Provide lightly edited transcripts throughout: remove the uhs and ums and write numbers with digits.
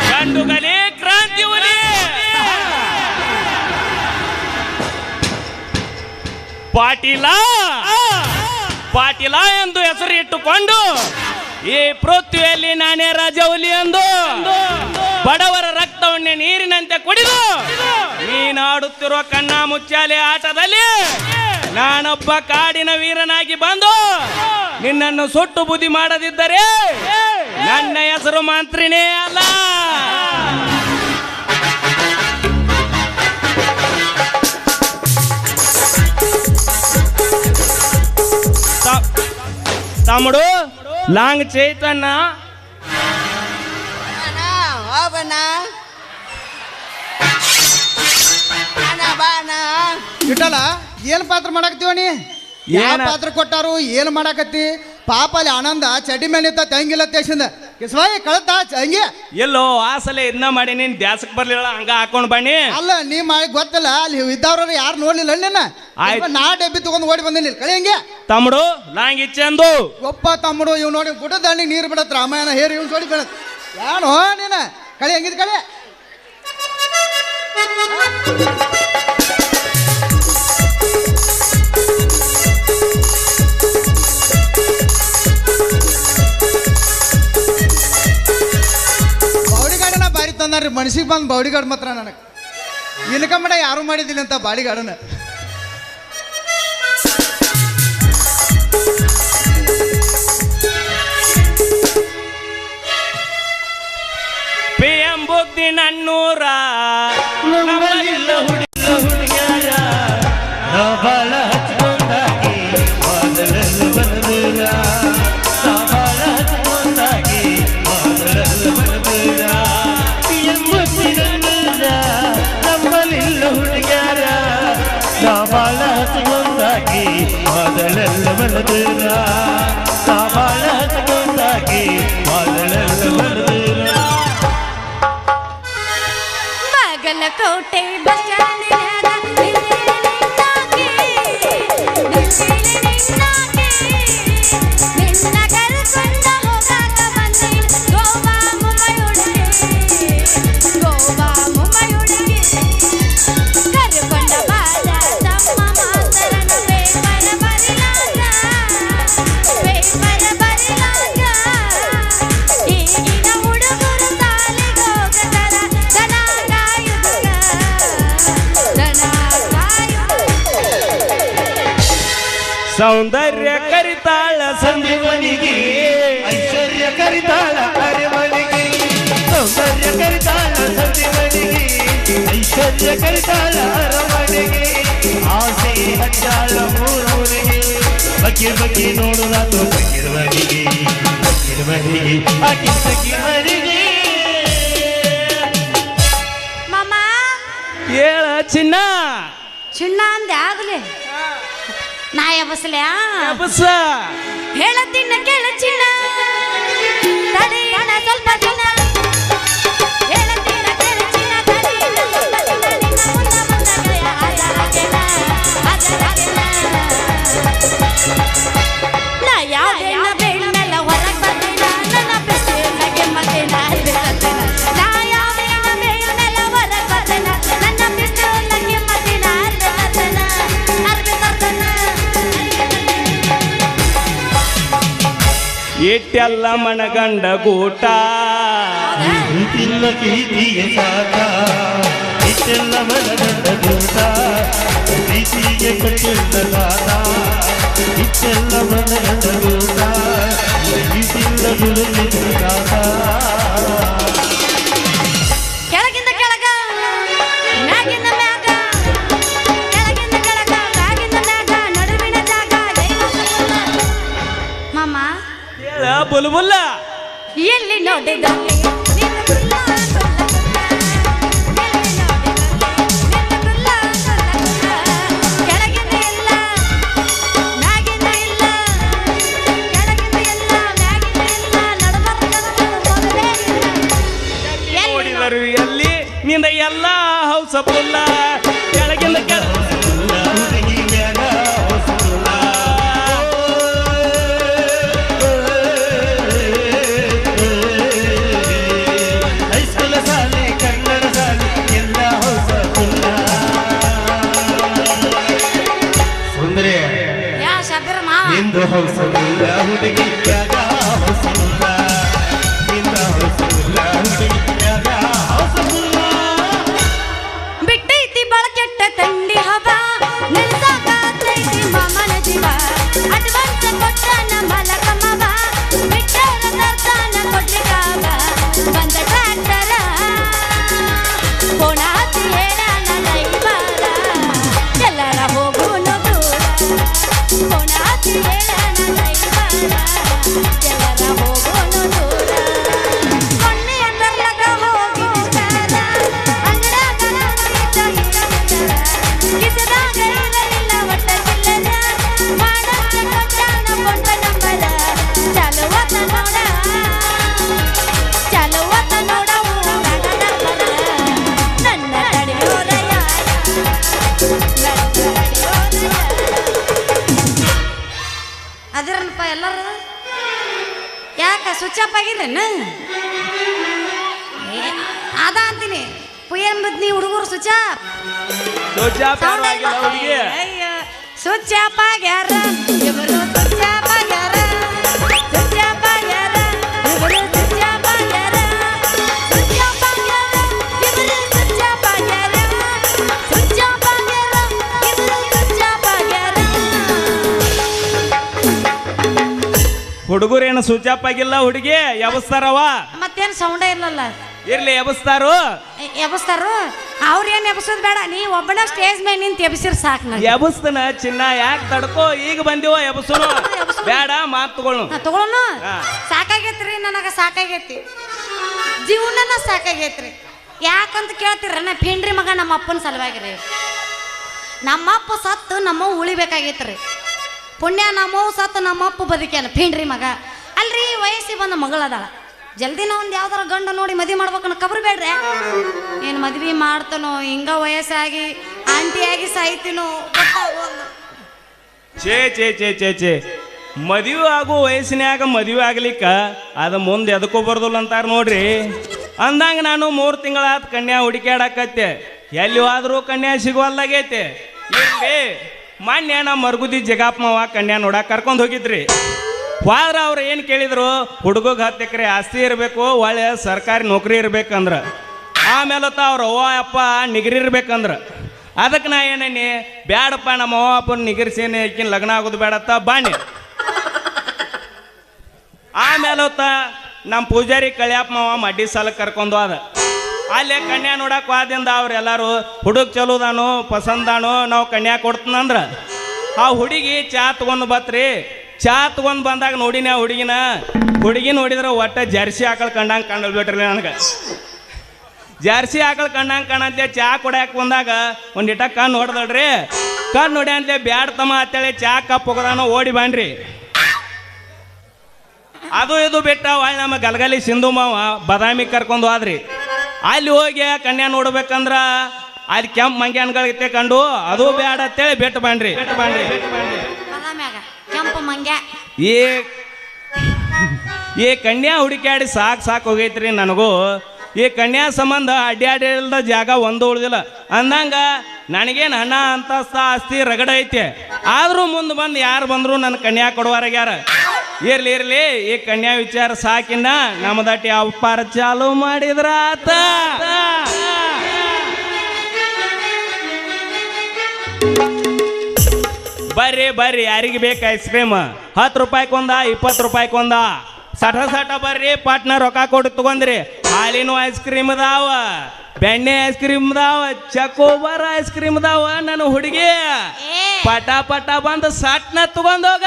ಗಂಡುಗಲಿ ಕ್ರಾಂತಿ ಹುಲಿ ಪಾಟೀಲ ಪಾಟೀಲ ಎಂದು ಹೆಸರು ಇಟ್ಟುಕೊಂಡು ಈ ಪೃಥ್ವಿಯಲ್ಲಿ ನಾನೇ ರಾಜ ಹುಲಿ ಎಂದು ಬಡವರ ರಕ್ತವನ್ನೇ ನೀರಿನಂತೆ ಕುಡಿದು ನೀನಾಡುತ್ತಿರುವ ಕಣ್ಣ ಮುಚ್ಚಾಲೆ ಆಟದಲ್ಲಿ ನಾನೊಬ್ಬ ಕಾಡಿನ ವೀರನಾಗಿ ಬಂದು ನಿನ್ನನ್ನು ಸುಟ್ಟು ಬುದ್ಧಿ ಮಾಡದಿದ್ದರೆ ನನ್ನ ಹೆಸರು ಮಂತ್ರಿನೇ ಅಲ್ಲ. తమ్ముడు లాంగ్ చైతన్న ಇಟ್ಟಲ್ಲ ಏನ್ ಪಾತ್ರ ಮಾಡಾಕತ್ತೀವನಿ ಯಾವ ಪಾತ್ರ ಕೊಟ್ಟಾರು ಏನ್ ಮಾಡಾಕತ್ತಿ ಪಾಪ ಅಲ್ಲಿ ಆನಂದ ಚಡ್ಡಿ ಮೇಲೆ ನಿಂತ ತಂಗಿಲ್ಲ ತೇಸಿಂದ ಕಿಸ್ವಾಯಿ ಕಳತ ಹಂಗೆ ಎಲ್ಲೋ ಆಸಲೆ ಇದನ್ನ ಮಾಡಿ ನೀನ್ ದ್ಯಾಸಕ್ ಬರ್ಲಿಲ್ಲ ಹಂಗ ಹಾಕೊಂಡ್ ಬನ್ನಿ. ಅಲ್ಲ ನೀ ಮಾಡಿ ಗೊತ್ತಲ್ಲ ಅಲ್ಲಿ ಇದ್ದವ್ರ ಯಾರು ನೋಡ್ಲಿಲ್ಲ ನಿನ್ನ ನಾ ಡಬ್ಬಿ ತಗೊಂಡ್ ಓಡಿ ಬಂದಿಲ್ಲ ಕಳಿ ಹಂಗೆ ತಮ್ముడు ಲಾಂಗ್ ಇಚ್ಚಂದು ಒಪ್ಪ ತಮ್ಮಡು ಇವ್ ನೋಡಿ ಗುಡ್ಡ ದಂಡಿಗೆ ನೀರು ಬಿಡತ್ ರಾಮಾಯಣ ಹೇರಿ ಇವ್ ಜೋಡಿ ಬಿಡತ್ ಏನು ನೀನ ಕಳಿ ಹಂಗಿದ್ ಕಳಿ ಬಾಡಿಗಾಡನ ಬಾರಿ ತಂದಾರ್ರಿ ಮನ್ಸಿಗೆ ಬಂದು ಬಾಡಿಗಾಡ್ ಮಾತ್ರ ನನಗೆ ಇನ್ಕಮ್ ಯಾರು ಮಾಡಿದಿಲ್ಲ ಅಂತ ಬಾಡಿಗಾಡನ PM ಬುದ್ಧಿ ನನ್ನೂರ ನಮ್ಮಲಿಲ್ಲ ಹುಡುಗ್ಯಾರ ಬಾಳ ಹಚ್ಕೊಂಡಾಗಿ ಮೊದಲಲ್ಲಿ ಬಂದೂರ ಬಾಳ ಹಚ್ಕೊಂಡಾಗಿ ಮೊದಲಲ್ಲಿ ಬಂದೂರ PM ಬುದ್ಧಿ ನನ್ನೂರ ನಮ್ಮಲಿಲ್ಲ ಹುಡುಗ್ಯಾರ ಬಾಳ ಹಚ್ಕೊಂಡಾಗಿ ಮೊದಲಲ್ಲಿ ಬಂದೂರ ಬಾಳ ಹಚ್ಕೊಂಡಾಗಿ ಮೊದಲಲ್ಲಿ ಬಂದೂರ ಕೋಟೆ ನಿನ್ನ ಕರ್ಕೊಂಡ ಹೋಗಾಕ ಬಂದೀನಿ ಗೋವಾ ಮುಂಬೈ ಹುಡುಗಿ ಕರ್ಕೊಂಡ ಬಾಳ ತಮ್ಮ ಮಾತರನ ಪೇಪರ ಬರಿಲಾಗ ಈಗಿನ ಹುಡುಗರು ಸಾಲಿಗೆ ಹೋಗತಾರ ದನ ಕಾಯುವುದಕ್ಕ ಸೌಂದರ್ಯ ಕರಿತಾಳ ಸಂಜೀವನಿಗೆ ಐಶ್ವರ್ಯ ಕರಿತಾಳ ಅರಮನೆಗೆ ಸೌಂದರ್ಯ ಕರಿತಾಳ ಸಂಜೀವನಿಗೆ ಐಶ್ವರ್ಯ ಕರಿತಾಳ ಅರಮನೆಗೆ ಆಸೆ ಹಚ್ಚಾಳ ಮೂರೂರಿಗೆ ಬಗ್ಗೆ ಬಗ್ಗೆ ನೋಡುದಾತು ಬಗಿರ್ವನಿಗೆ ಆಕಿ ಸಗಿಮರಿಗೆ ಮಾಮ ಹೇಳ ಚಿನ್ನ ಚಿನ್ನ ಅಂದೆ ಆಗಲೇ ನಾ ಎಬಸ್ಲ್ಯಾ ಹೇಳತ್ತಿನ ಕೇಳ ಚಿನ್ನ ತಡೆಯಣ ಸ್ವಲ್ಪ ದಿನ ಹೇಳತ್ತಿನ ಕೇಳ ಚಿನ್ನ ತಡೆಯಣ ಸ್ವಲ್ಪ ದಿನ ನಿನ್ನ ಮುಂದ ಬಂದಾಗ ಅದರಗೆನ ನಾ ಯಾವ್ದೇನ ಬೇಡ ಮೇಲೆ ಹೊರಗೆ ಬರ್ತೀನ ನನ್ನ ಪ್ರಶ್ನೆ ಮತ್ತೇನ ಅರ್ಬಿಡ್ತೇನ ನಾ ಯಾವ್ದೇನ ಬೇಡ ಮೇಲೆ ಹೊರಗೆ ಬರ್ತೀನ ನನ್ನ ಪ್ರಶ್ನೆ ಮತ್ತೇನ ಅರ್ಬಿಡ್ತೇನ ಇಟ್ಟೆಲ್ಲ ಮನಗಂಡ ಗೂಟ ಇಲ್ಲ ಪ್ರೀತಿಯ ಸಾಕ ಇಟ್ಟೆಲ್ಲ ಮನಗಂಡ ಗೂಟ ಪ್ರೀತಿಗೆ ಕಟ್ಟಿಲ್ಲ ಸಾಕ ಇಟ್ಟೆಲ್ಲ ಮನಗಂಡ ಗೂಟ ಪ್ರೀತಿಲ್ಲ ಗುರುತಿನ ಸಾಕ ಕೆಳಗಿಂದ ಕೆಳಗ ಮ್ಯಾಗಿಂದ ಮ್ಯಾಗ ಕೆಳಗಿಂದ ಕೆಳಗ ಮ್ಯಾಗಿಂದ ಮ್ಯಾಗ ನಡುವಿನ ಜಾಗ ಮಾಮ ಹೇಳ ಬುಲ್ಬುಲ್ಲ ಎಲ್ಲಿ ನೋಡಿದ ಕೆಳಗಿಂದ ಕೆಳ ಹುಡುಗಿ ಮ್ಯಾಗ ಹೊಸಗುಲ್ಲ. ಹೈಸ್ಕೂಲ ಶಾಲೆ ಕನ್ನಡ ಶಾಲೆ ಎಲ್ಲ ಹೊಸಗುಲ್ಲ. ಸುಂದರಿ ಯಾ ಶಬೀರ್ ಮಾವ ನಿಂದು ಹೊಸಗುಲ್ಲ ಹುಡುಗಿ ಮ್ಯಾಗ ಹೊಸಗುಲ್ಲ. ನಿಂದ ಹೊಸಗುಲ್ಲ ಹುಡುಗಿ ಮ್ಯಾಗ ಹೊಸಗುಲ್ಲ. ಬಿಟ್ಟೈತಿ ಬಳಕೆಟ್ಟ ತಂಡಿ ಹವ ನಿಲ್ಸಾಕೈತಿ ಮಾಮನ ಜೀವ ಅಡ್ವಾನ್ಸ್ ಕೊಟ್ಟನ ಮಲಕಮವ ಬಿಟ್ಟರ ದರ್ಶನ ಕೊಡ್ಲಿಕ್ಕಾಗ ಬಂದ ಟ್ರ್ಯಾಕ್ಟರ ಕೋಣ ಹತ್ತಿ ಹೇಳನ ಲೈಬಾರ ಎಲ್ಲರ ಹೋಗುನು ದೂರ ಕೋಣ ಹತ್ತಿ ಹೇಳನ ಲೈಬಾರ ಎಲ್ಲರ ಹೋಗುನು ದೂರ ಮೊನ್ನೆಯ ತರ್ಲಕ ಹೋಗಿ ನಿಂತಾರ ಅಂಗಡಾಗ ಕಿಸದಾಗ ಇರಲಿಲ್ಲ ಒಟ್ಟ ಚಿಲ್ಲರ ಮಾಡಷ್ಟ ಕೊಟ್ಟಾನ ಕೊಂಡ ನಂಬರ ಚಾಲುವತ ನೋಡ ಊರಾಗ ನಂಬರ ನನ್ನ ತಡೆಯೋರ ಯಾರ ನನ್ನ ತಡೆಯೋರ ಅದಿರಲ್ಪ ಎಲ್ಲರೂ ಯಾಕ ಸ್ವಿಚ್ ಆಫ್ ಆಗಿದ್ರೇನು ಅದ ಅಂತೀನಿ ಪುಯ್ಯನ್ ಬದ್ನಿ ಹುಡುಗರು ಸ್ವಿಚ್ ಆಫ್ ಹುಡುಗಿ ಸ್ವಿಚ್ ಆಫ್ ಆಗ್ಯಾರ ಇವರು ಸ್ವಿಚ್ ಆಫ್ ಆಗ್ಯಾರ ಸ್ವಿಚ್ ಆಫ್ ಆಗ್ಯಾರ ಇವರು ಸ್ವಿಚ್ ಆಫ್ ಆಗ್ಯಾರ ಸ್ವಿಚ್ ಆಫ್ ಆಗ್ಯಾರ ಇವರು ಸ್ವಿಚ್ ಆಫ್ ಆಗ್ಯಾರ ಸ್ವಿಚ್ ಆಫ್ ಆಗ್ಯಾರ ಇವರು ಸ್ವಿಚ್ ಆಫ್ ಆಗ್ಯಾರ ಹುಡುಗರೇನು ಸ್ವಿಚ್ ಆಫ್ ಆಗಿಲ್ಲ ಹುಡುಗಿ ಎಬಸ್ತಾರವ ಮತ್ತೇನು ಸೌಂಡೇ ಇಲ್ಲಲ್ಲ ಇರ್ಲಿ ಎಬಸ್ತಾರು ಎಬಸ್ತಾರು ಅವ್ರೇನು ಎಬಸೋದು ಬೇಡ ನೀ ಒಬ್ಬನ ಸ್ಟೇಜ್ ಮೇಲೆ ನಿಂತು ಎಬಸಿರ್ ಸಾಕು ನನಗೆ ಎಬಸ್ತನ ಚಿನ್ನ ಯಾಕೆ ತಡ್ಕೋ ಈಗ ಬಂದಿವ ಎಬಸುನು ಬೇಡ ಮಾತು ತಗೊಳ್ಳು ತಗೊಳ್ಳೋನು ಹಾ. ಸಾಕಾಗೈತ್ರಿ ನನಗೆ ಸಾಕಾಗೈತಿ ಜೀವನನ ಸಾಕಾಗೈತ್ರಿ ಯಾಕಂತ ಕೇಳ್ತೀರ ನಾ ಪಿಂಡ್ರಿ ಮಗ ನಮ್ಮ ಅಪ್ಪನ ಸಲುವಾಗಿರಿ ನಮ್ಮಪ್ಪ ಸತ್ತು ನಮ್ಮವ್ ಉಳಿಬೇಕಾಗೈತ್ರಿ ಪುಣ್ಯ ನಮ್ಮವ್ ಸತ್ತು ನಮ್ಮಪ್ಪ ಬದುಕ್ಯಾನ ಪಿಂಡ್ರಿ ಮಗ ಅಲ್ರಿ ವಯಸ್ಸಿಗೆ ಬಂದ ಮಗಳದಾಳ ಜಲ್ದಿನ ಒಂದು ಯಾವ್ದಾರ ಗಂಡ ನೋಡಿ ಮದುವೆ ಮಾಡ್ಬೇಕನ್ನ ಕಬ್ರು ಬೇಡ್ರಿ ಏನು ಮದ್ವೆ ಮಾಡ್ತಾನೋ ಹಿಂಗ ವಯಸ್ಸಾಗಿ ಆಂಟಿಯಾಗಿ ಸಾಯ್ತೀನೋ ಗೊತ್ತಾಗೋಲ್ಲ ಛೇ ಛೇ ಛೇ ಛೇ ಛೇ ಮದುವೆ ಆಗೋ ವಯಸ್ಸಿನ್ಯಾಗ ಮದುವೆ ಆಗ್ಲಿಕ್ಕ ಅದು ಮುಂದೆ ಎದಕ್ಕೂ ಬರ್ದಿಲ್ಲ ಅಂತಾರ ನೋಡ್ರಿ ಅಂದಂಗ ನಾನು 3 ತಿಂಗಳಾದ ಕನ್ಯಾ ಹುಡುಕ್ಯಾಡಕತ್ತೆ ಎಲ್ಲಿ ಹೋದ್ರೂ ಕನ್ಯಾ ಸಿಗುವಲ್ಲಾಗೈತೆ ಇಲ್ಲಿ ಮಾನ್ಯ ನಮ್ಮ ಮರ್ಗುದಿ ಜಗಾಪ್ ಮಾವ ಕನ್ಯಾ ನೋಡಕ್ ಕರ್ಕೊಂಡು ಹೋಗಿದ್ರಿ ಹೋದ್ರ ಅವ್ರು ಏನು ಕೇಳಿದ್ರು ಹುಡುಗಗೆ 10 ಎಕರೆ ಆಸ್ತಿ ಇರಬೇಕು ಒಳ್ಳೆ ಸರ್ಕಾರಿ ನೌಕರಿ ಇರ್ಬೇಕಂದ್ರ ಆಮೇಲೆ ಅವ್ರ ಅವ್ವ ಅಪ್ಪ ನಿಗರಿ ಇರ್ಬೇಕಂದ್ರ ಅದಕ್ಕೆ ನಾ ಏನೇನಿ ಬ್ಯಾಡಪ್ಪ ನಮ್ಮ ಅವ್ವ ಅಪ್ಪನ ನಿಗರಿಸೇನೆ ಈಕಿನ ಲಗ್ನ ಆಗೋದು ಬೇಡತ್ತ ಬಾಣಿ ಆಮೇಲೆ ನಮ್ಮ ಪೂಜಾರಿ ಕಳ್ಯಪ್ಪ ಮಾವ ಮಡ್ಡಿ ಸಾಲಕ್ಕೆ ಕರ್ಕೊಂಡು ಹೋದ ಅಲ್ಲೇ ಕನ್ಯಾ ನೋಡಕ್ಕೆ ಹೋದಿಂದ ಅವ್ರೆಲ್ಲರೂ ಹುಡುಗ ಚಲೋದಾನು ಪಸಂದಾನು ನಾವು ಕನ್ಯಾ ಕೊಡ್ತೀನಂದ್ರ ಆ ಹುಡುಗಿ ಚಾ ತಗೊಂಡು ಬತ್ರಿ ಚಾ ತಗೊಂಡು ಬಂದಾಗ ನೋಡಿನ ಹುಡುಗಿ ನೋಡಿದ್ರೆ ಒಟ್ಟ ಜರ್ಸಿ ಆಕಳು ಕಂಡಂಗೆ ಕಂಡು ಬಿಟ್ರಿ ನನಗೆ ಜರ್ಸಿ ಆಕಳು ಕಂಡಂಗೆ ಕಾಣಂತೆ ಚಾ ಕೊಡಕ್ಕೆ ಬಂದಾಗ ಒಂದಿಟ ಕಣ್ಣು ಹೊಡೆದಳ್ರಿ ಕಣ್ಣು ನೋಡಿ ಅಂತಲೇ ಬ್ಯಾಡ ತಮ್ಮ ಅಂತೇಳಿ ಚಾ ಕಪ್ ಹೋಗೋದಾನೋ ಓಡಿ ಬನ್ರಿ ಅದು ಇದು ಬಿಟ್ಟ ಒಳ್ಳೆ ನಮ್ಮ ಗಲಗಲಿ ಸಿಂಧು ಮಾವ ಬದಾಮಿ ಕರ್ಕೊಂಡು ಹೋದ್ರಿ ಅಲ್ಲಿ ಹೋಗಿ ಕನ್ಯಾ ನೋಡ್ಬೇಕಂದ್ರ ಅಲ್ಲಿ ಕೆಂಪು ಮಂಗ್ಯಾನ್ಗಳಿಗೆ ಕಂಡು ಅದು ಬ್ಯಾಡ ಅಂತೇಳಿ ಬಿಟ್ಟು ಬನ್ರಿ ಬದಾಮ್ಯಾಗ ಕೆಂಪು ಮಂಗ್ಯ ಈ ಕನ್ಯಾ ಹುಡುಕ್ಯಾಡಿ ಸಾಕು ಹೋಗೈತ್ರಿ ನನಗೂ ಈ ಕನ್ಯಾ ಸಂಬಂಧ ಅಡ್ಡಾಡಿಲ್ದ ಜಾಗ ಒಂದು ಉಳಿದಿಲ್ಲ ಅಂದಂಗ ನನಗೇನು ಹಣ ಅಂತಸ್ತ ಆಸ್ತಿ ರಗಡ ಐತೆ ಆದ್ರೂ ಮುಂದೆ ಬಂದು ಯಾರು ಬಂದ್ರು ನನ್ನ ಕನ್ಯಾ ಕೊಡುವಾರಾಗ್ಯಾರ ಇರ್ಲಿ ಈ ಕನ್ಯಾ ವಿಚಾರ ಸಾಕಿನ ನಮ್ಮದಟ್ಟಿ ವ್ಯಾಪಾರ ಚಾಲು ಮಾಡಿದ್ರ ಆತ ಬರ್ರಿ ಯಾರಿಗೆ ಬೇಕು ಐಸ್ ಕ್ರೀಮ್ 10 ರೂಪಾಯಿಗೊಂದ 20 ರೂಪಾಯಿಗೊಂದ ಸಟ ಬರ್ರಿ ಪಾಟ್ನ ರೊಕ್ಕ ಕೊಟ್ಟು ತಗೊಂಡ್ರಿ ಹಾಲಿನ ಐಸ್ ಕ್ರೀಮ್ ಅದಾವ ಬೆಣ್ಣೆ ಐಸ್ ಕ್ರೀಮ್ ಅದಾವ ಚಕೋಬಾರ ಐಸ್ ಕ್ರೀಮ್ ಅದಾವ ನನ್ನ ಹುಡುಗಿ ಪಟ ಬಂದು ಸಟ್ನ ತಗೊಂಡೋಗ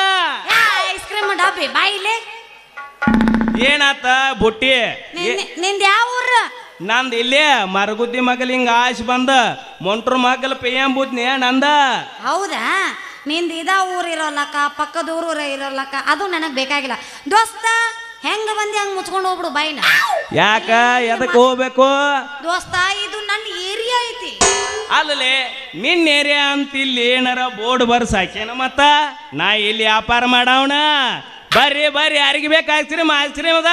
ಐಸ್ ಕ್ರೀಮ್ ಡಬ್ಬಿ ಬಾಯಿಲೆ ಏನಾತ ಬುಟ್ಟಿ ನಿಂದ ಯಾವ ಊರು ನಂದು ಇಲ್ಲೇ ಮರಗುದ್ದಿ ಮಗಲ್ ಹಿಂಗ ಆಶ್ ಬಂದ ಮೊಂಟ್ರ ಮಗಲ್ ಪೇಯಂ ಬೂದ್ನಿ ನಂದ ಹೌದಾ ನಿಂದ ಇದ ಊರು ಇರೋಲ್ಲಕ್ಕ ಪಕ್ಕದ ಊರು ಇರೋಲ್ಲಕ್ಕ ಅದು ನನಗೆ ಬೇಕಾಗಿಲ್ಲ ದೋಸ್ತ ಹೆಂಗ ಬಂದಿ ಹಂಗ ಮುಚ್ಕೊಂಡು ಹೋಗ್ಬಿಡು ಬಾಯಿನ ಯಾಕ ಎದಕ್ಕೆ ಹೋಗ್ಬೇಕು ದೋಸ್ತ ಇದು ನನ್ನ ಏರಿಯಾ ಐತಿ ಅಲ್ಲೇ ನಿನ್ನ ಏರಿಯಾ ಅಂತ ಇಲ್ಲಿ ಏನಾರ ಬೋರ್ಡ್ ಬರ್ಸಾಕೇನ ಮತ್ತ ನಾ ಇಲ್ಲಿ ವ್ಯಾಪಾರ ಮಾಡವಣ ಬರ್ರಿ ಬರ್ರಿ ಯಾರಿಗೆ ಬೇಕು ಐಸ್ ಕ್ರೀಮ್ ಅದ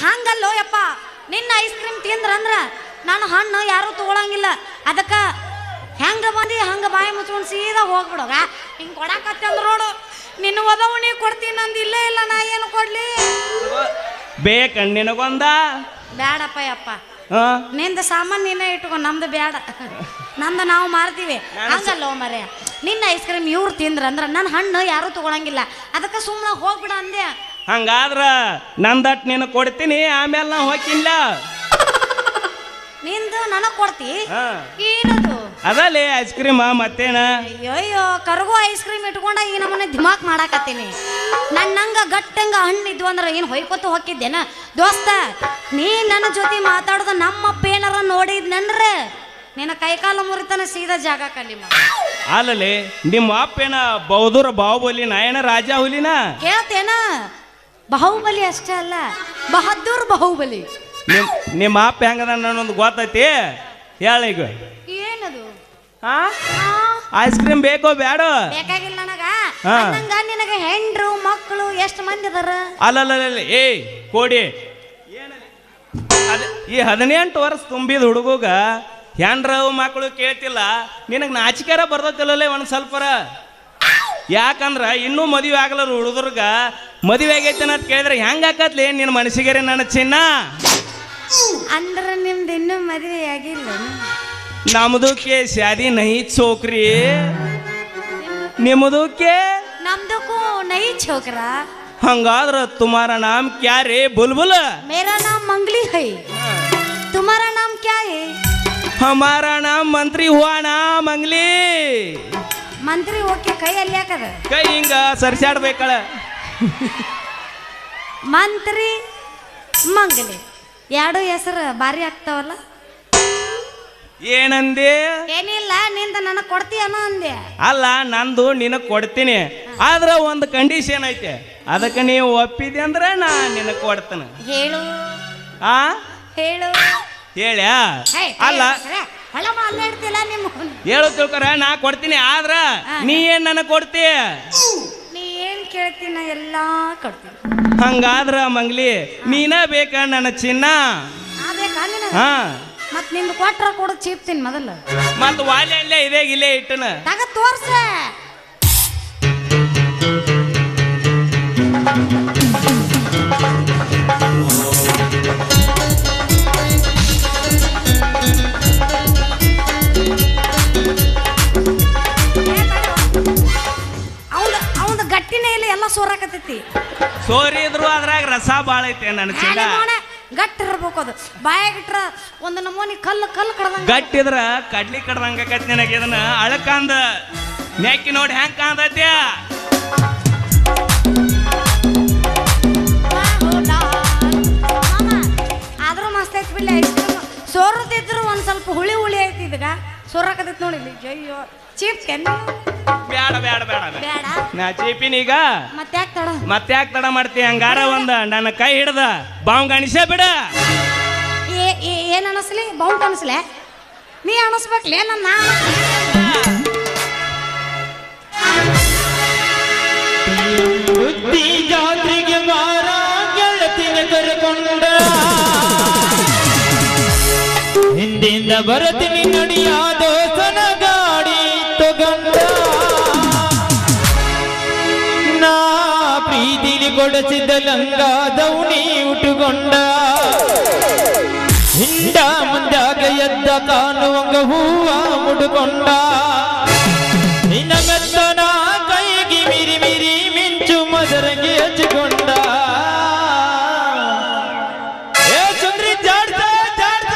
ಹಂಗಲ್ಲೋ ಯಪ್ಪ ನಿನ್ನ ಐಸ್ ಕ್ರೀಮ್ ತಿಂದ್ರಂದ್ರ ನಾನು ಹಣ್ಣು ಯಾರು ತಗೊಳಂಗಿಲ್ಲ ಅದಕ್ಕ ಹೆಂಗ ಬಂದಿ ಹಂಗ ಬಾಯಿ ಮುಚ್ಕೊಂಡು ಸೀದಾ ಹೋಗ್ಬಿಡೋಗ ಹಿಂಗ್ ಕೊಡಕತ್ತೆ ಅಂದ್ರ ನೋಡು ನಿನ್ನ ಒದವು ನೀ ಕೊಡ್ತೀನಿ ನಂದು ಇಲ್ಲೇ ಇಲ್ಲ ನಾ ಏನು ಕೊಡ್ಲಿ ಬೇಕ ನಿನಗೊಂದ ಬ್ಯಾಡಪ್ಪ ಯಪ್ಪ ಹಾ ನಿಂದ ಸಾಮಾನು ನೀನೇ ಇಟ್ಕೊ ನಮ್ದು ಬ್ಯಾಡ ನಮ್ದು ನಾವು ಮಾರ್ತೀವಿ ಹಂಗಲ್ಲೋ ಮರೆ ನಿನ್ನ ಐಸ್ ಕ್ರೀಮ್ ಇವ್ರು ತಿಂದ್ರಂದ್ರ ನನ್ನ ಹಣ್ಣು ಯಾರು ತಗೊಳಂಗಿಲ್ಲ ಅದಕ್ಕೆ ಸುಮ್ಮನೆ ಹೋಗ್ಬಿಡ ಅಂದೆ ಹಂಗಾದ್ರ ನಂದಟ್ ನೀನು ಕೊಡ್ತೀನಿ ಆಮೇಲೆ ನಾ ಹೋಗಿಲ್ಲ ನಿಂದು ನನಗ್ ಕೊಡ್ತಿ ಏನದು ಅದಲ್ಲೇ ಐಸ್ ಕ್ರೀಮ್ ಮತ್ತೇನ ಅಯ್ಯೋ ಕರ್ಗೋ ಐಸ್ ಕ್ರೀಮ್ ಇಟ್ಕೊಂಡ ಈ ನಮ್ಮನೆ ದಿಮಾಕ್ ಮಾಡಾಕತ್ತೀನಿ ನನ್ನಂಗ ಗಟ್ಟಂಗ ಹಣ್ಣು ಇದ್ವು ಅಂದ್ರೆ ಏನು ಹೊಯ್ಕೊತ ಹೋಗಿದ್ದೇನ ದೋಸ್ತ ನೀ ನನ್ನ ಜೊತೆ ಮಾತಾಡೋದು ನಮ್ಮಪ್ಪ ಏನಾರ ನೋಡಿದ್ನಂದ್ರೆ ನಿನ್ನ ಕೈಕಾಲ ಮುರಿತನ ಸೀದಾ ಜಾಗ ಕಲಿ ಅಲ್ಲಲ್ಲಿ ನಿಮ್ಮ ಅಪ್ಪೇನ ಬೌದೂರ ಬಾಹುಬಲಿನ ಏನ ರಾಜ ಹುಲಿನ ಕೇಳ್ತೇನ ಬಾಹುಬಲಿ ಅಷ್ಟೇ ಅಲ್ಲ ಬಹದ್ದೂರ್ ಬಾಹುಬಲಿ ನಿಮ್ಮ ಅಪ್ಪ ಹೆಂಗದ ನನ್ನೊಂದು ಗೊತ್ತೈತಿ ಹೇಳ ಈಗ ಏನದು ಹಾ ಐಸ್ ಕ್ರೀಮ್ ಬೇಕೋ ಬೇಡ ಬೇಕಾಗಿಲ್ಲ ನನಗ ನಂಗ ನಿನಗ ಹೆಂಡ್ರು ಮಕ್ಕಳು ಎಷ್ಟು ಮಂದಿ ಅದಾರ ಅಲ್ಲಲ್ಲ ಏ ಕೋಡಿ ಈ 18 ವರ್ಷ ತುಂಬಿದ ಹುಡುಗ ಹೆಂಡ್ರವು ಮಕ್ಕಳು ಕೇಳ್ತಿಲ್ಲ ನಿನಗೆ ನಾಚಿಕೆರ ಬರ್ತೈತಿಲ್ಲೇ ಒಂದು ಸ್ವಲ್ಪರ ಯಾಕಂದ್ರ ಇನ್ನೂ ಮದುವೆ ಆಗಲ್ಲ ಹುಡುಗರ್ಗ ಮದುವೆ ಆಗೈತೆ ಅಂತ ಕೇಳಿದ್ರೆ ಹೆಂಗ ಆಕತ್ಲಿ ನಿನ್ನ ಮನಸ್ಸಿಗೆ ನನ್ನ ಚಿನ್ನ ಅಂದ್ರ ನಿಮ್ದು ಇನ್ನೂ ಮದುವೆ ಆಗಿಲ್ಲ ನಮ್ದಕ್ಕೆ ಶಾದಿ ನಹಿ ಚೋಕ್ರಿ ನಿಮ್ದಕ್ಕೆ ನಮ್ದಕ್ಕೂ ನೈ ಛೋಕರಾ ಹಂಗಾದ್ರ ತುಮಾರ ನಾಮ್ ಕ್ಯಾ ರೇ ಬುಲ್ಬುಲ್ मेरा नाम मंगली है तुम्हारा नाम क्या है हमारा नाम मंत्री हुआ ना मंगली ಮಂತ್ರಿ ಓಕೆ ಕೈ ಅಲ್ಲಿ ಯಾಕದ ಕೈ ಹಿಂಗ ಸರ್ಸಾಡ್ಬೇಕಳ ಮಂತ್ರಿ ಮಂಗಲಿ ಎರಡು ಹೆಸರು ಭಾರಿ ಆಗ್ತಾವಲ್ಲ ಏನಂದೆ ಏನಿಲ್ಲ ನಿಂದ ನನಗೆ ಕೊಡ್ತೀಯನೋ ಅಂದೆ ಅಲ್ಲ ನಂದು ನಿನಗ್ ಕೊಡ್ತೀನಿ ಆದ್ರ ಒಂದು ಕಂಡೀಷನ್ ಐತೆ ಅದಕ್ಕೆ ನೀವು ಒಪ್ಪಿದೆ ಅಂದ್ರೆ ನಾ ನಿನಗ್ ಕೊಡ್ತೇನೆ ಹೇಳು ಆ ಹೇಳು ಹೇಳ್ಯಾ ಅಲ್ಲ ಅಲ್ಲೇ ಇಡ್ತಿಲ್ಲ ನಿಮ್ಮ ಹೇಳು ತಿಳ್ಕೊರ ನಾ ಕೊಡ್ತೀನಿ ಆದ್ರ ನೀ ಏನ್ ನನಗ್ ಕೊಡ್ತೀಯ ನೀ ಏನ್ ಕೇಳ್ತೀನ ಎಲ್ಲಾ ಕೊಡ್ತೀನಿ ಹಂಗಾದ್ರ ಮಂಗ್ಲಿ ನೀನ ಬೇಕ ನನ್ನ ಚಿನ್ನ ಬೇಕಾ ನಿನಗ ಹಾ ಮತ್ ನಿಂದು ಕೊಟ್ರ ಕೊಡು ಚೀಪ್ತೀನಿ ಮೊದಲು ಮತ್ ವಾಲೆ ಅಲ್ಲೇ ಇಲ್ಲೇ ಇಟ್ಟನ ತಗ ತೋರ್ಸ ಅವನ ಗಟ್ಟಿನೇ ಇಲ್ಲ ಎಲ್ಲ ಸೋರಾಕತ್ತೈತಿ ಸೋರಿದ್ರು ಅದ್ರಾಗ ರಸ ಬಾಳ ಐತೆ ನನ್ನ ಚಿನ್ನ ಗಟ್ಟಿ ಇರ್ಬೇಕು ಅದು ಬಾಯಾಗಿಟ್ರ ಒಂದು ನಮೂನಿ ಕಲ್ಲು ಕಡ್ದಂಗ ಗಟ್ಟಿದ್ರ ಕಡ್ಲಿ ಕಡ್ದಂಗ ಆಕೈತಿ ನನಗೆ ಇದನ್ನ ಅಳಕಂದ ನೆಕ್ಕಿ ನೋಡಿ ಹೆಂಗ್ ಕಾಂತೈತಿ ಆದ್ರೂ ಮಸ್ತ್ ಐತಿ ಬಿಡ್ಲಿ ಐಸ್ ಕ್ರೀಮ್ ಸೋರದಿದ್ರು ಒಂದ್ ಸ್ವಲ್ಪ ಹುಳಿ ಹುಳಿ ಐತಿ ಇದಗ ಸೋರಾಕತೈತಿ ನೋಡಿ ಅಯ್ಯೋ ಚೀಪ್ ಬೇಡ ಬೇಡ ಬೇಡ ಬೇಡ ನಾ ಚೀಪಿನ ಈಗ ಮತ್ತೆ ಯಾಕೆ ತಡ ಮಾಡ್ತಿ ಹಂಗಾರ ಒಂದ ನನ್ನ ಕೈ ಹಿಡ್ದ ಬಾವ್ ಗಣಿಸೇ ಬಿಡ ಏನ್ ಅನಸ್ಲಿ ಬೌಂಟ್ ಅನಸ್ಲೆ ನೀ ಅನಸ್ಬೇಕ್ಲೇ ನನ್ನ ಬುದ್ಧಿ ಜಾತ್ರೆಗೆ ಮಾರ ಗೆಳತಿನ ಕರ್ಕೊಂಡ ಹಿಂದಿಂದ ಬರತೀನಿ ನಡಿಯಾದೋ ಸನ ಗಾಡಿ ತಗೊಂಡ ನಾ ಪ್ರೀತಿಲಿ ಕೊಡಸಿದ ಲಂಗ ದೌಣಿ ಉಟ್ಟುಕೊಂಡ ಹಿಂಡ ಮುಂದಾಗ ಎದ್ದ ಕಾಣುವಂಗ ಹೂವ ಮುಡುಕೊಂಡ ನಿನ್ನ ಮೆತ್ತನ ಕೈಗೆ ಮಿರಿ ಮಿರಿ ಮಿಂಚು ಮದರಂಗಿ ಹಚ್ಚಿಕೊಂಡ ಏ ಚಂದ್ರಿ ಜಾಡ್ದ ಜಾಡ್ದ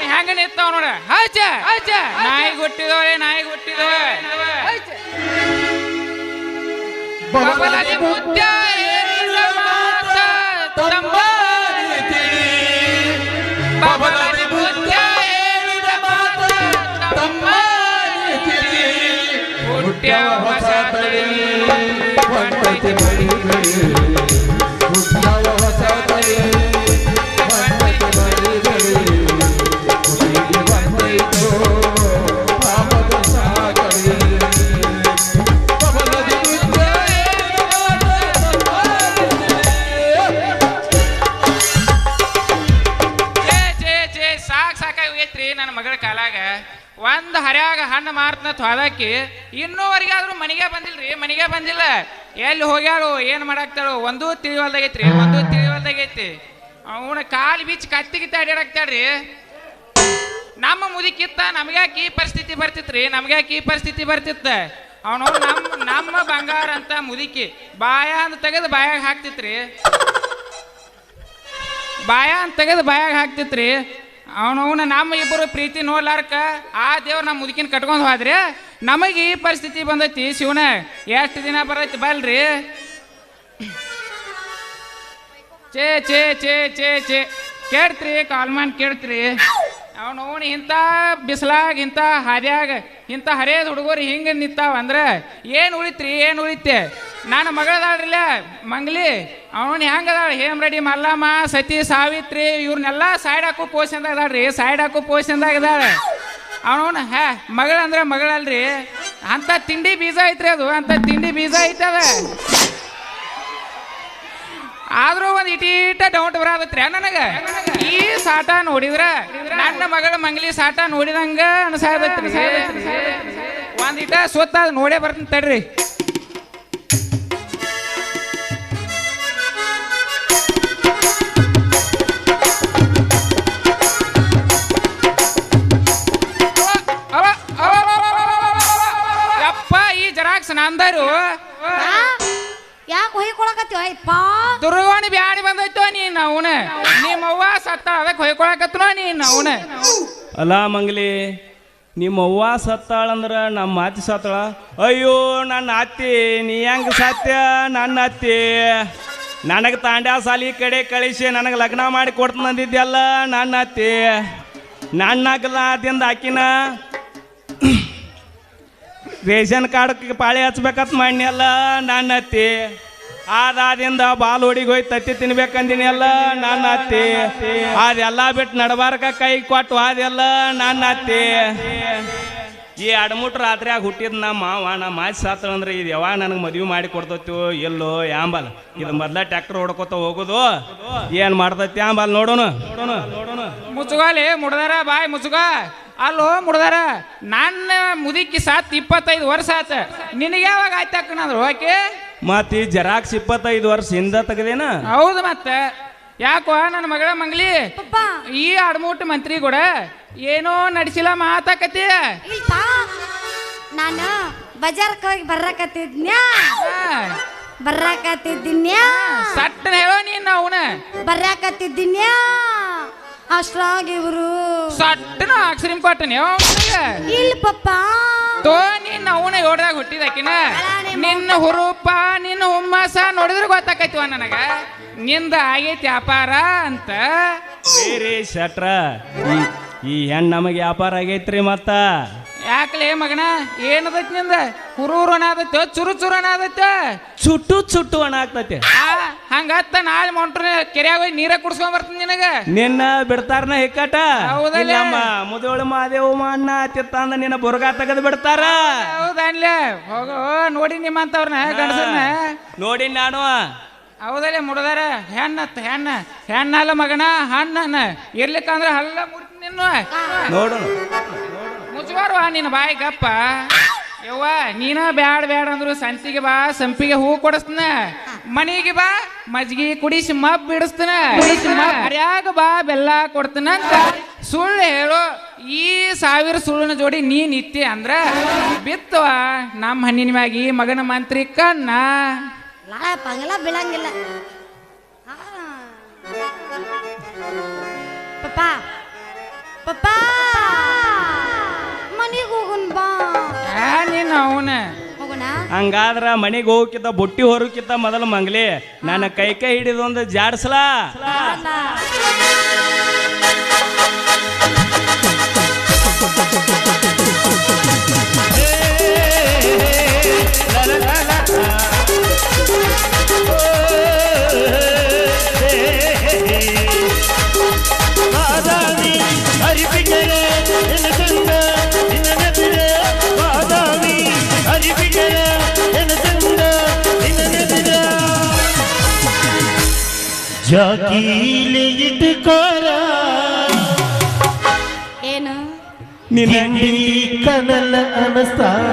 ಹೆಂಗ ನಿಂತಾವ ನೋಡ ಹಚ್ಚ ಹಚ್ಚ ನಾಯಿಗೆ ಹುಟ್ಟಿದವಳೆ ನಾಯಿಗೆ ಹುಟ್ಟಿದವ ಬಬಲದಿ ಮುದ್ದ ಏನಿಲ್ಲ ಮಾತ ತಂಬಾನಿತಿ ಬಬಲದಿ ಮುದ್ದ ಏನಿಲ್ಲ ಮಾತ ತಂಬಾನಿತಿ ಹುಟ್ಟ್ಯಾವ ಹೊಸ ತಳಿ ಬಂದೈತಿ ಬಳಿ ಬಳಿ ಹುಟ್ಟ್ಯಾವ ಹೊಸ ತಳಿ ಬಂದೈತಿ ಬಳಿ ಬಳಿ ಹುಟ್ಟಿಗೆ ಬಂದೈತೋ ಪಾಪದ ಸಾಗರಿ ಬಬಲದಿ ಮುದ್ದ ಸಾಕಾಗಿ ಹೋಗೈತ್ರಿ ನನ್ನ ಮಗಳ ಕಾಲಾಗ ಒಂದು ಹರ್ಯಾಗ ಹಣ್ಣು ಮಾರ್ತನ ಹೊಲಕ್ಕೆ ಇನ್ನೂವರೆಗಾದ್ರೂ ಮನೆಗೆ ಬಂದಿಲ್ರಿ ಮನೆಗೆ ಬಂದಿಲ್ಲ ಎಲ್ಲಿ ಹೋಗ್ಯಾಳು ಏನು ಮಾಡಾಕ್ತಾಳು ಒಂದೂ ತಿಳಿವಲ್ದಾಗೈತ್ರಿ ಒಂದೂ ತಿಳಿವಲ್ದಾಗೈತಿ ಅವನ ಕಾಲು ಬೀಚ್ ಕತ್ತಿಗಿತ್ತ ಅಡ್ಯಾಡಾಕ್ತಾಳ್ರಿ ನಮ್ಮ ಮುದುಕಿತ್ತ ನಮ್ಗ್ಯಾಕೆ ಈ ಪರಿಸ್ಥಿತಿ ಬರ್ತಿತ್ರಿ ನಮ್ಗ್ಯಾಕೆ ಈ ಪರಿಸ್ಥಿತಿ ಬರ್ತಿತ್ತ ಅವನು ನಮ್ಮ ಬಂಗಾರ ಅಂತ ಮುದುಕಿ ಬಾಯ ಅಂತ ತೆಗೆದು ಬಾಯಾಗ ಹಾಕ್ತಿತ್ರಿ ಬಾಯ ಅಂತ ತೆಗೆದು ಬಾಯಾಗ ಹಾಕ್ತಿತ್ರಿ ಅವನವನ ನಮ್ಮ ಇಬ್ಬರು ಪ್ರೀತಿ ನೋಡ್ಲಾರ್ಕ ಆ ದೇವ್ರು ನಮ್ಮ ಮುದುಕಿನ ಕಟ್ಕೊಂಡು ಹೋದ್ರೆ ನಮಗೆ ಈ ಪರಿಸ್ಥಿತಿ ಬಂದೈತಿ ಶಿವನ ಎಷ್ಟು ದಿನ ಬರೈತಿ ಬಲ್ರಿ ಚೇ ಚೇ ಚೇ ಚೇ ಚೇ ಕೇಳ್ತ್ರಿ ಕಾಲ್ ಮಾಡಿ ಕೇಳ್ತ್ರಿ ಅವನು ಇಂಥ ಬಿಸಿಲಾಗ ಇಂಥ ಹಾದ್ಯಾಗ ಇಂಥ ಹರಿಯದ ಹುಡುಗರು ಹಿಂಗೆ ನಿಂತಾವ ಅಂದ್ರೆ ಏನು ಉಳಿತ್ರಿ ಏನು ಉಳಿತೆ ನಾನು ಮಗಳದಾಳ್ರಿಲ್ಲ ಮಂಗ್ಲಿ ಅವನು ಹೆಂಗದಾಳ ಹೇಮ್ ರೆಡಿ ಮಲ್ಲಮ್ಮ ಸತಿ ಸಾವಿತ್ರಿ ಇವ್ರನ್ನೆಲ್ಲ ಸೈಡ್ ಹಾಕೋ ಪೋಷನ್ದಾಗ ಇದಾಳ್ರಿ ಸೈಡ್ ಹಾಕೋ ಪೋಷನ್ದಾಗ ಇದಾಳೆ ಅವನು ಮಗಳಂದ್ರೆ ಮಗಳಲ್ರಿ ಅಂತ ತಿಂಡಿ ಬೀಜ ಐತ್ರಿ ಅದು ಅಂತ ತಿಂಡಿ ಬೀಜ ಐತದ ಆದ್ರೂ ಒಂದು ಇಟೀಟ ಡೌಟ್ ಬರತೈತ್ರಿ ನನಗೆ ಈ ಸಾಟ ನೋಡಿದ್ರ ನನ್ನ ಮಗಳ ಮಂಗ್ಲಿ ಸಾಟ ನೋಡಿದಂಗ ಅನ್ಸಾದೈತ್ರಿ ಒಂದಿಟ ಸ್ವತ್ತ ನೋಡೇ ಬರ್ತೀನಿ ತಡ್ರಿ ಯಪ್ಪ ಈ ಜರಾಕ್ಸ್ ನಂದರು ಯಾಕೆ ಹೊಯ್ಕೊಳಕತ್ತೀವ ಅಯ್ಯಪ್ಪ ದುರ್ವಾಣಿ ಬ್ಯಾಡಿ ಬಂದೈತೋ ನೀನ್ ಅವನ ನಿಮ್ಮವ್ವ ಸತ್ತಾಳ ಅದಕ್ಕೆ ಹೊಯ್ಕೊಳಕತ್ನೋ ನೀನ್ ಅವನ ಅಲ್ಲ ಮಂಗ್ಲಿ ನಿಮ್ಮ ಅವ್ವ ಸತ್ತಾಳಂದ್ರ ನಮ್ಮ ಅತ್ತಿ ಸತ್ತಾಳ ಅಯ್ಯೋ ನನ್ನ ಅತ್ತಿ ನೀ ಹೆಂಗೆ ಸತ್ಯ ನನ್ನ ಅತ್ತಿ ನನಗೆ ತಾಂಡ್ಯ ಸಾಲಿ ಕಡೆ ಕಳಿಸಿ ನನಗೆ ಲಗ್ನ ಮಾಡಿ ಕೊಡ್ತೀನಿ ಅಂದಿದ್ಯಲ್ಲ ನನ್ನ ಅತ್ತಿ ನನ್ನ ಅಗ್ಲಾದಿಂದ ಆಕಿನ ರೇಷನ್ ಕಾರ್ಡ್ ಪಾಳಿ ಹಚ್ಬೇಕಂತ ಮಾಡಿನಲ್ಲ ನನ್ನ ಅತ್ತಿ ಆದಿಂದ ಬಾಲ್ ಹೊಡಿಗೆ ಹೋಗಿ ತತ್ತಿ ತಿನ್ಬೇಕಂದಿನಿ ಅಲ್ಲ ನನ್ನ ಅತ್ತಿ ಅದೆಲ್ಲ ಬಿಟ್ಟು ನಡಬಾರ್ಕ ಕೈ ಕೊಟ್ಟು ಅದೆಲ್ಲ ನನ್ನ ಅತ್ತಿ ಈ ಅಡಮುಟ್ರು ರಾತ್ರಿಯಾಗ ಹುಟ್ಟಿದ್ ನಮ್ಮ ಮಾವ ಮಾಚಿ ಸಾತಂದ್ರೆ ಇದು ಯಾವಾಗ ನನಗೆ ಮದುವೆ ಮಾಡಿ ಕೊಡ್ತೈತಿ ಎಲ್ಲೋ ಯಾಂಬಲ್ ಇದು ಮೊದ್ಲ ಟ್ರ್ಯಾಕ್ಟರ್ ಹೊಡ್ಕೊತ ಹೋಗೋದು ಏನು ಮಾಡ್ತೈತಿ ಯಾಂಬಲ್ ನೋಡೋಣ ಮುಚ್ಚುಗಾಲಿ ಮುಡ್ದಾರ ಬಾಯ್ ಮುಚ್ಚುಗ ಅಲ್ಲೋ ಮುಡ್ದಾರ ನನ್ನ ಮುದುಕಿ ಸಾತ್ 25 ವರ್ಷ ಆತ ನಿನಗೆ ಯಾವಾಗ ಆಯ್ತಾಕಂದ್ರು ಓಕೆ ಮತ್ತೆ ಈ ಜೆರಾಕ್ಸ್ 25 ವರ್ಷ ಹಿಂದ ತೆಗದೇನ ಹೌದು ಮತ್ತೆ ಯಾಕೋ ನನ್ನ ಮಗಳ ಮಂಗ್ಲಿ ಪಪ್ಪ ಈ ಅಡ್ಮೂಟ್ ಮಂತ್ರಿ ಕೂಡ ಏನೋ ನಡೆಸಿಲ್ಲ ಮಾತಾಕತಿ ಇಲ್ಪ ನಾನು ಬಜಾರ್ಕ್ ಹೋಗಿ ಬರ್ರಾಕತ್ತಿದ್ನ್ಯಾ ಸಟ್ಟನ ಹೇಳೋ ನೀನ್ ಅವನ ಬರ್ರಾಕತ್ತಿದ್ನ್ಯಾ ಅಷ್ಟ್ರಾಗ ಇವರು ಸಟ್ಟನ ಅಕ್ಷರಿಂ ಕೊಟ್ಟನೆ ಇಲ್ಲ ಪಪ್ಪ ತೋ ನೀನ್ ಅವನ ಯೋಡ್ದಾಗ ಹುಟ್ಟಿದಕಿನ ನಿನ್ನ ಹುರುಪ ನಿನ್ನ ಹುಮ್ಮಸ ನೋಡಿದ್ರೆ ಗೊತ್ತಾಕೈತಿವ ನನಗ ನಿಂದ ಆಗೈತಿ ವ್ಯಾಪಾರ ಅಂತ ಬೇರೆ ಶಟ್ರ ಈ ಹೆಣ್ಣು ನಮಗೆ ವ್ಯಾಪಾರ ಆಗೈತ್ರಿ ಮತ್ತ ಯಾಕಲೇ ಮಗನ ಏನದೈತಿ ನಿಂದ ಹುರುರು ಅನಾದೈತ ಚುರು ಚುರು ಅನಾದೈತ ಚುಟ್ಟು ಚುಟ್ಟು ಅಣ್ಣ ಆಗ್ತೈತಿ ಹಂಗತ್ತ ನಾಳೆ ಮೊಂಟ್ರ ಕೆರೆಯಾಗ ಹೋಗಿ ನೀರ ಕುಡ್ಸ್ಕೊಂಡ್ ಬರ್ತೀನಿ ನಿನಗ ನಿನ್ನ ಬಿಡ್ತಾರನ ಹಿಕ್ಕಟ ಹೌದಲ್ಲ? ನಮ್ಮ ಮುದೋಳು ಮಾದೇವ ಅಣ್ಣ ತಿತ್ತಂದ ನಿನ್ನ ಬುರ್ಗಾ ತೆಗೆದು ಬಿಡ್ತಾರ ಹೌದನ್ಲೆ ಹೋಗೋ ನೋಡಿ ನಿಮ್ಮಂತವ್ರನ್ನ ಗಂಡಸನ್ನ ನೋಡಿ ನಾನು ಹೌದಲ್ಲೇ ಮುಡ್ದಾರ ಹೆಣ್ಣಲ್ಲ ಮಗನ ಹಣ್ಣನ ಇರ್ಲಿಕ್ಕಂದ್ರ ಹಲ್ಲ ಮುಡ್ತೀನಿ ನಿನ್ನ ನೋಡು ಮುಚ್ಚಬಾರ್ವ ನಿನ್ನ ಬಾಯಿ ಗಪ್ಪ ಯವ್ವ ನೀನ ಬ್ಯಾಡ ಅಂದ್ರು ಸಂತಿಗೆ ಬಾ ಸಂಪಿಗೆ ಹೂ ಕೊಡಿಸ್ತಾನ ಮನಿಗೆ ಬಾ ಮಜ್ಗಿ ಕುಡಿಸಿ ಮಬ್ ಬಿಡಿಸ್ತಾನ ಹರ್ಯಾಗ ಬಾ ಬೆಲ್ಲ ಕೊಡ್ತಾನ ಅಂತ ಸುಳ್ಳು ಹೇಳು ಈ 1000 ಸುಳ್ಳಿನ ಜೋಡಿ ನೀ ನಿತ್ಯ ಅಂದ್ರ ಬಿತ್ತವ ನಮ್ಮ ಹಣ್ಣಿನ ಮ್ಯಾಗಿ ಮಗನ ಮಂತ್ರಿ ಕಣ್ಣ ಪಗಲ ಬೀಳಂಗಿಲ್ಲ ಪಪ್ಪ ಪಪ್ಪ ಮನಿಗೆ ಹೋಗುನ್ ಬಾ ನೀನು ಅವನ ಹೋಗೋಣ ಹಂಗಾದ್ರ ಮನೆಗೆ ಹೋಗಕ್ಕಿಂತ ಬುಟ್ಟಿ ಹೊರಕ್ಕಿಂತ ಮೊದಲು ಮಂಗ್ಲಿ ನನ್ನ ಕೈ ಹಿಡಿದೊಂದು ಜಾಡ್ಸ್ಲಾ ಜಾಕೀಲೆ ಇಟ್ಕೋರ ಏನು ನಿನ್ನೆ ಕನಲ ಅನಸ್ತಾರ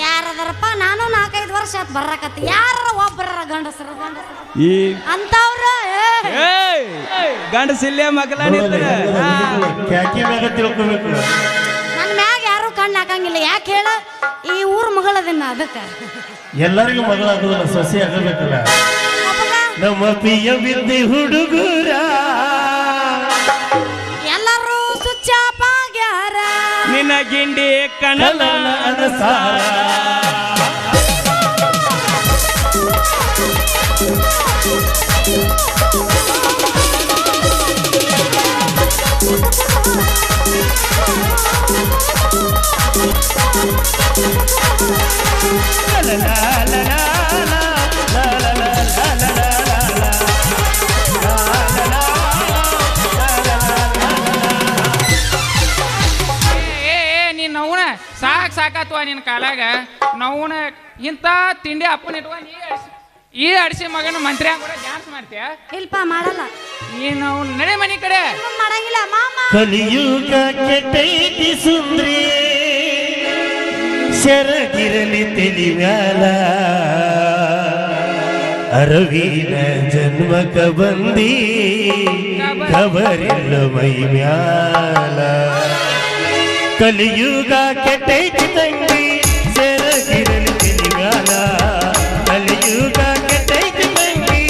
ಯಾರದಾರಪ್ಪ ನಾನು 4-5 ವರ್ಷ ಆತ್ ಬರ್ರಾಕತ್ತಿ ಯಾರ ಒಬ್ಬರ ಗಂಡಸರ ಈ ಅಂತವ್ರ ಗಂಡಸಿಲ್ಲೇ ಮಗಲ ಕ್ಯಾಕಿ ಮ್ಯಾಗ ತಿಳ್ಕೊಬೇಕು ನನ್ನ ಮ್ಯಾಗ ಯಾರು ಕಣ್ಣು ಹಾಕಂಗಿಲ್ಲ ಯಾಕೆ ಹೇಳ ಈ ಊರ್ ಮಗಳದಿನ ಅದಕ್ಕೆ ಎಲ್ಲರಿಗೂ ಮಗಳಾಗೋದಿಲ್ಲ ಸೊಸೆ ಆಗಬೇಕಲ್ಲ ನಮ್ಮ ಪಿಯ ಬಿದ್ದಿ ಹುಡುಗರ ಎಲ್ಲರೂ ಸುಚ್ಚಾಪಾಗ್ಯಾರ ನಿನ್ನ ಗಿಂಡಿ ಕಣಲ ಅನಸಾರ ಸಾಕಾತ್ವ ನಿನ್ನ ಕಾಲಾಗ ನಾವುನ ಇಂಥ ತಿಂಡಿ ಅಪ್ಪನ ಇಟ್ಕೊಂಡು ಈ ಅಡಿಸಿ ಮಗನ ಮಂತ್ರಿ ಕೂಡ ಡ್ಯಾನ್ಸ್ ಮಾಡ್ತೀಯ ಇಲ್ಪ ಮಾಡಲ್ಲ ನೀನು ನಡೆ ಮನೆ ಕಡೆ ಮಾಡಂಗಿಲ್ಲ ಮಾಮ ಕಲಿಯುಗ ಕೆಟ್ಟೈತಿ ಸುಂದ್ರಿ ಶರಗಿರಲಿ ತಿಳಿವ್ಯಾಲ ಅರವಿನ ಜನ್ಮಕ ಬಂದಿ ಖಬರಿಲ್ಲ ಮೈ ಮ್ಯಾಲ ಕಲಿಯುಗ ಕೆಟ್ಟೈತಿ ತಂಗಿ ಶರಗಿರಲಿ ತಿಳಿವ್ಯಾಲ ಕಲಿಯುಗ ಕೆಟ್ಟೈತಿ ತಂಗಿ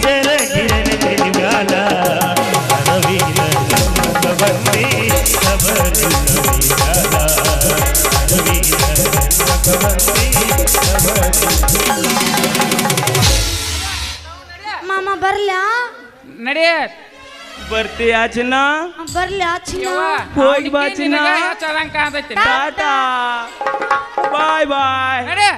ಶರಗಿರಲಿ ತಿಳಿವ್ಯಾಲ ಅರವಿನ ಜನ್ಮಕ ಬಂದಿ ಖಬರಿಲ್ಲ ಮೈ ಮ್ಯಾಲ ಅರವಿನ ಜನ್ಮಕ ಬಂದಿ ಮಾಮ ಬರ್ಲ್ಯಾ ನಡೆ ಬರ್ತೀಯಾ ಚಿನ್ನ ಬರ್ಲ್ಯಾ ಚಿನ್ನ ಹೋಗಿ ಬಾ ಚಿನ್ನ ಚಲಂಕ ಅಂತೈತಿ ಟಾಟಾ ಬಾಯ್ ಬಾಯ್ ನಡೆ